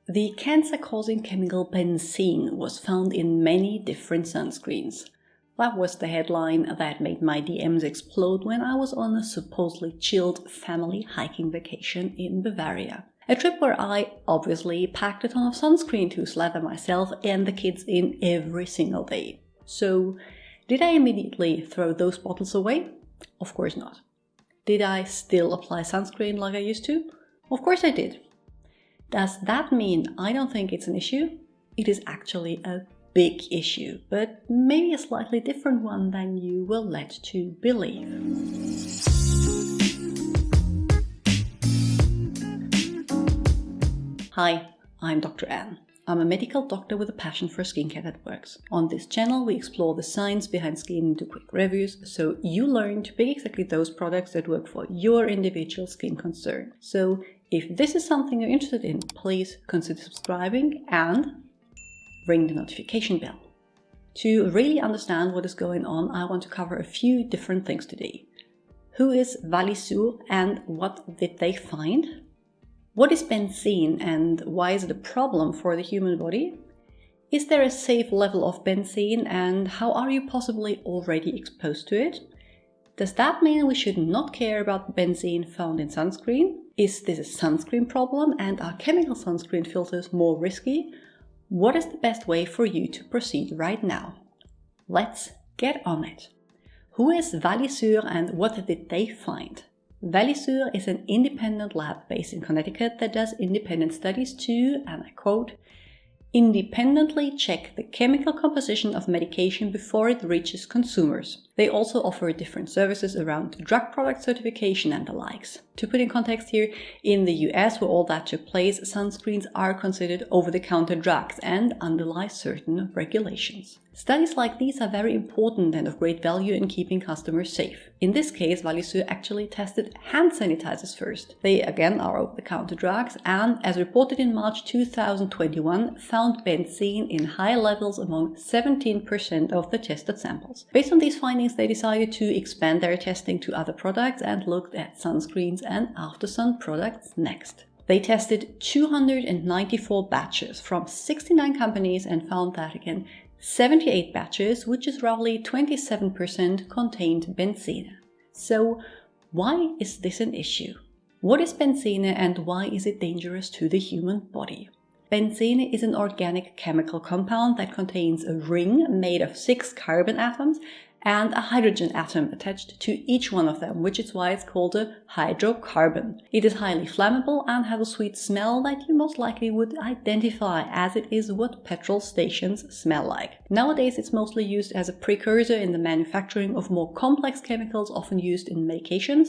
The cancer-causing chemical benzene was found in many different sunscreens. That was the headline that made my DMs explode when I was on a supposedly chilled family hiking vacation in Bavaria. A trip where I obviously packed a ton of sunscreen to slather myself and the kids in every single day. So, did I immediately throw those bottles away? Of course not. Did I still apply sunscreen like I used to? Of course I did. Does that mean I don't think it's an issue? It is actually a big issue, but maybe a slightly different one than you were led to believe. Hi, I'm Dr. Anne. I'm a medical doctor with a passion for skincare that works. On this channel, we explore the science behind skin and do quick reviews, so you learn to pick exactly those products that work for your individual skin concern. So if this is something you're interested in, please consider subscribing and ring the notification bell. To really understand what is going on, I want to cover a few different things today. Who is Valisure and what did they find? What is benzene and why is it a problem for the human body? Is there a safe level of benzene and how are you possibly already exposed to it? Does that mean we should not care about benzene found in sunscreen? Is this a sunscreen problem and are chemical sunscreen filters more risky? What is the best way for you to proceed right now? Let's get on it. Who is Valisure and what did they find? Valisure is an independent lab based in Connecticut that does independent studies to, and I quote, independently check the chemical composition of medication before it reaches consumers. They also offer different services around drug product certification and the likes. To put in context here, in the US where all that took place, sunscreens are considered over-the-counter drugs and underlie certain regulations. Studies like these are very important and of great value in keeping customers safe. In this case, Valisure actually tested hand sanitizers first. They again are over-the-counter drugs and, as reported in March 2021, found benzene in high levels among 17% of the tested samples. Based on these findings, they decided to expand their testing to other products and looked at sunscreens and after-sun products next. They tested 294 batches from 69 companies and found that again 78 batches, which is roughly 27%, contained benzene. So why is this an issue? What is benzene and why is it dangerous to the human body? Benzene is an organic chemical compound that contains a ring made of 6 carbon atoms and a hydrogen atom attached to each one of them, which is why it's called a hydrocarbon. It is highly flammable and has a sweet smell that you most likely would identify, as it is what petrol stations smell like. Nowadays it's mostly used as a precursor in the manufacturing of more complex chemicals often used in medications.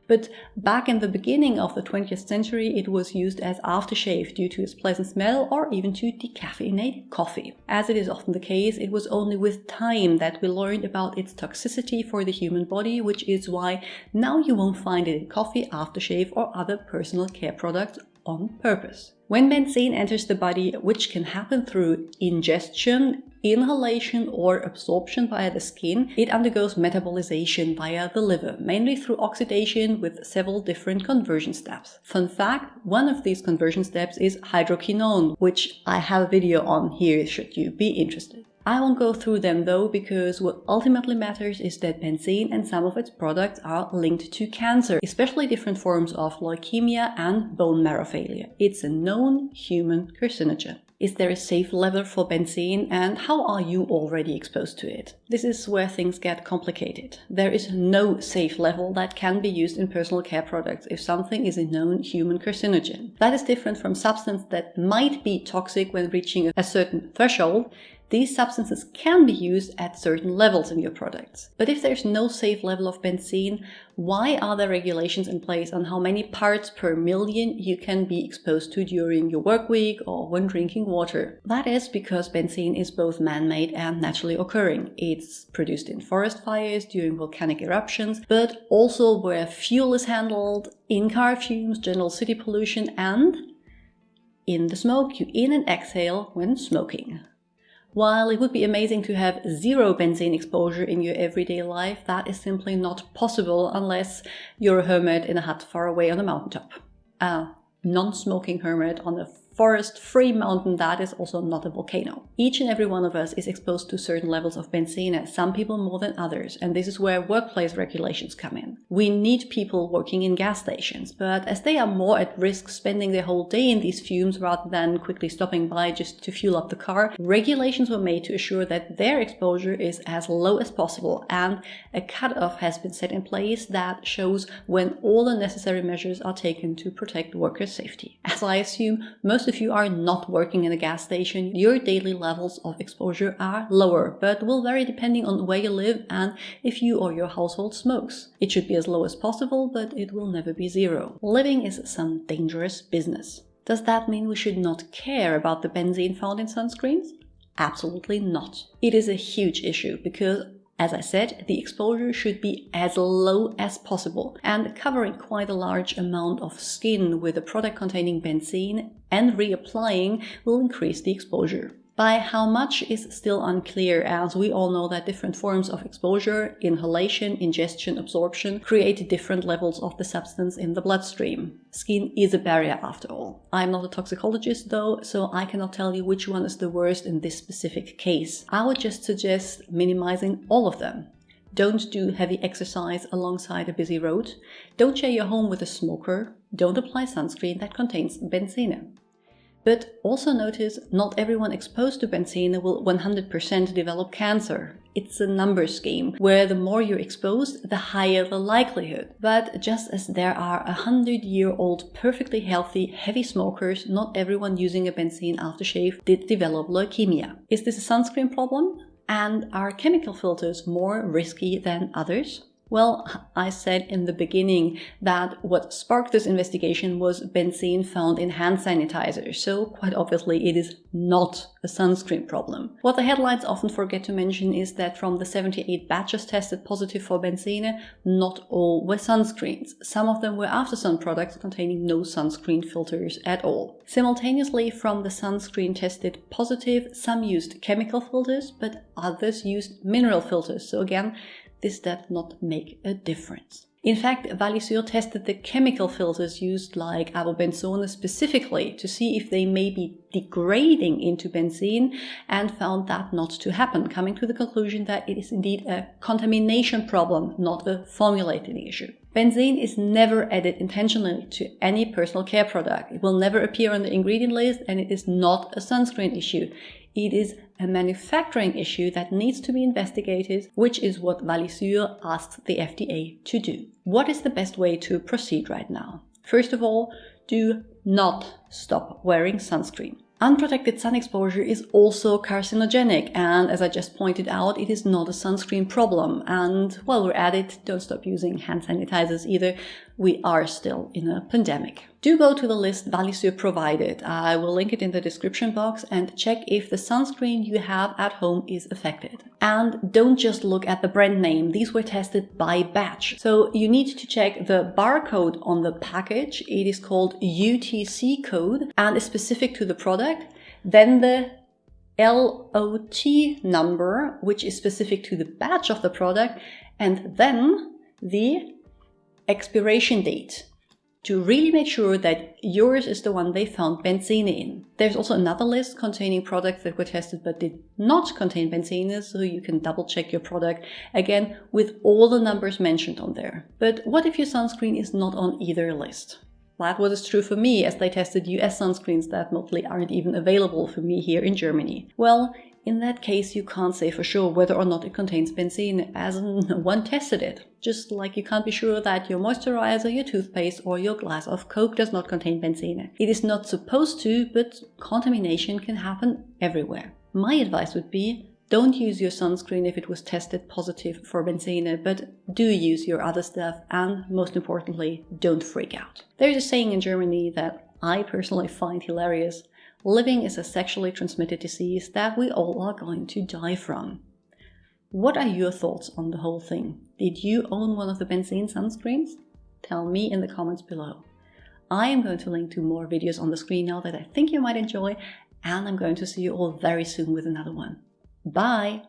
But back in the beginning of the 20th century, it was used as aftershave due to its pleasant smell or even to decaffeinate coffee. As it is often the case, it was only with time that we learned about its toxicity for the human body, which is why now you won't find it in coffee, aftershave or other personal care products on purpose. When benzene enters the body, which can happen through ingestion, inhalation or absorption via the skin, it undergoes metabolization via the liver, mainly through oxidation with several different conversion steps. Fun fact, one of these conversion steps is hydroquinone, which I have a video on here should you be interested. I won't go through them though, because what ultimately matters is that benzene and some of its products are linked to cancer, especially different forms of leukemia and bone marrow failure. It's a known human carcinogen. Is there a safe level for benzene and how are you already exposed to it? This is where things get complicated. There is no safe level that can be used in personal care products if something is a known human carcinogen. That is different from substance that might be toxic when reaching a certain threshold. These substances can be used at certain levels in your products. But if there's no safe level of benzene, why are there regulations in place on how many parts per million you can be exposed to during your work week or when drinking water? That is because benzene is both man-made and naturally occurring. It's produced in forest fires during volcanic eruptions, but also where fuel is handled, in car fumes, general city pollution, and in the smoke you in and exhale when smoking. While it would be amazing to have zero benzene exposure in your everyday life, that is simply not possible unless you're a hermit in a hut far away on a mountaintop. A non-smoking hermit on a forest-free mountain that is also not a volcano. Each and every one of us is exposed to certain levels of benzene, some people more than others, and this is where workplace regulations come in. We need people working in gas stations, but as they are more at risk spending their whole day in these fumes rather than quickly stopping by just to fuel up the car, regulations were made to assure that their exposure is as low as possible, and a cutoff has been set in place that shows when all the necessary measures are taken to protect workers' safety. As I assume most of you are not working in a gas station, your daily levels of exposure are lower, but will vary depending on where you live and if you or your household smokes. It should be as low as possible, but it will never be zero. Living is some dangerous business. Does that mean we should not care about the benzene found in sunscreens? Absolutely not. It is a huge issue because, as I said, the exposure should be as low as possible, and covering quite a large amount of skin with a product containing benzene and reapplying will increase the exposure. By how much is still unclear, as we all know that different forms of exposure, inhalation, ingestion, absorption, create different levels of the substance in the bloodstream. Skin is a barrier after all. I'm not a toxicologist though, so I cannot tell you which one is the worst in this specific case. I would just suggest minimizing all of them. Don't do heavy exercise alongside a busy road. Don't share your home with a smoker. Don't apply sunscreen that contains benzene. But also notice, not everyone exposed to benzene will 100% develop cancer. It's a numbers game, where the more you're exposed, the higher the likelihood. But just as there are 100-year-old perfectly healthy heavy smokers, not everyone using a benzene aftershave did develop leukemia. Is this a sunscreen problem? And are chemical filters more risky than others? Well, I said in the beginning that what sparked this investigation was benzene found in hand sanitizer, so quite obviously it is not a sunscreen problem. What the headlines often forget to mention is that from the 78 batches tested positive for benzene, not all were sunscreens. Some of them were after-sun products containing no sunscreen filters at all. Simultaneously, from the sunscreen tested positive, some used chemical filters, but others used mineral filters, so again, this does not make a difference. In fact, Valisure tested the chemical filters used like avobenzone specifically to see if they may be degrading into benzene and found that not to happen, coming to the conclusion that it is indeed a contamination problem, not a formulating issue. Benzene is never added intentionally to any personal care product. It will never appear on the ingredient list, and it is not a sunscreen issue. It is a manufacturing issue that needs to be investigated, which is what Valisure asked the FDA to do. What is the best way to proceed right now? First of all, do not stop wearing sunscreen. Unprotected sun exposure is also carcinogenic, and as I just pointed out, it is not a sunscreen problem. And while we're at it, don't stop using hand sanitizers either. We are still in a pandemic. Do go to the list Valisure provided. I will link it in the description box, and check if the sunscreen you have at home is affected. And don't just look at the brand name. These were tested by batch. So you need to check the barcode on the package. It is called UTC code and is specific to the product. Then the LOT number, which is specific to the batch of the product, and then the expiration date, to really make sure that yours is the one they found benzene in. There's also another list containing products that were tested but did not contain benzene, so you can double check your product, again with all the numbers mentioned on there. But what if your sunscreen is not on either list? That was true for me, as they tested US sunscreens that mostly aren't even available for me here in Germany. Well, in that case, you can't say for sure whether or not it contains benzene, as no one tested it. Just like you can't be sure that your moisturizer, your toothpaste, or your glass of Coke does not contain benzene. It is not supposed to, but contamination can happen everywhere. My advice would be, don't use your sunscreen if it was tested positive for benzene, but do use your other stuff, and most importantly, don't freak out. There's a saying in Germany that I personally find hilarious. Living is a sexually transmitted disease that we all are going to die from. What are your thoughts on the whole thing? Did you own one of the benzene sunscreens? Tell me in the comments below. I am going to link to more videos on the screen now that I think you might enjoy, and I'm going to see you all very soon with another one. Bye!